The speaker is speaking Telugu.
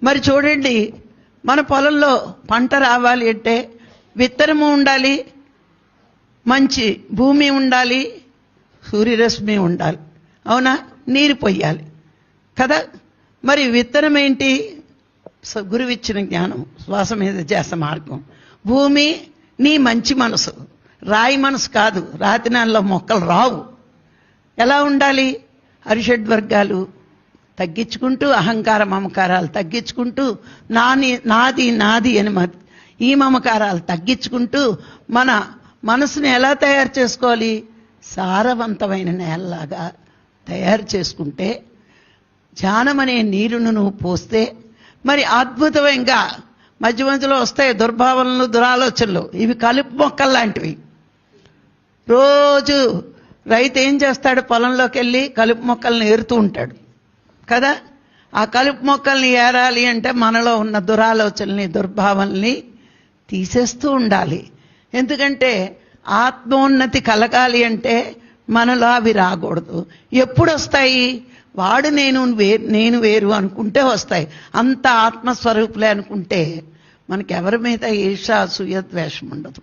మరి చూడండి, మన పొలంలో పంట రావాలి అంటే విత్తనము ఉండాలి, మంచి భూమి ఉండాలి, సూర్యరశ్మి ఉండాలి, అవునా? నీరు పొయ్యాలి కదా. మరి విత్తనం ఏంటి? గురువిచ్చిన జ్ఞానం, శ్వాస మీద ధ్యాస మార్గం. భూమి నీ మంచి మనసు, రాయి మనసు కాదు. రాతి నెలలో మొక్కలు రావు. ఎలా ఉండాలి? అరిషడ్వర్గాలు తగ్గించుకుంటూ, అహంకార మమకారాలు తగ్గించుకుంటూ, నాది నాది అని ఈ మమకారాలు తగ్గించుకుంటూ మన మనసుని ఎలా తయారు చేసుకోవాలి? సారవంతమైన నేలలాగా తయారు చేసుకుంటే, ధ్యానం అనే నీరును నువ్వు పోస్తే మరి అద్భుతంగా మధ్య మధ్యలో వస్తాయి దుర్భావనలు, దురాలోచనలు. ఇవి కలుపు మొక్కలు లాంటివి. రోజు రైతు ఏం చేస్తాడు? పొలంలోకి వెళ్ళి కలుపు మొక్కల్ని ఏరుతూ ఉంటాడు కదా. ఆ కలుపు మొక్కల్ని ఏరాలి అంటే మనలో ఉన్న దురాలోచనల్ని, దుర్భావనల్ని తీసేస్తూ ఉండాలి. ఎందుకంటే ఆత్మోన్నతి కలగాలి అంటే మనలో అవి రాకూడదు. ఎప్పుడు వస్తాయి? వాడు నేను వేరు అనుకుంటే వస్తాయి. అంత ఆత్మస్వరూపులే అనుకుంటే మనకెవరి మీద ఈర్ష్య, అసూయ, ద్వేషం ఉండదు.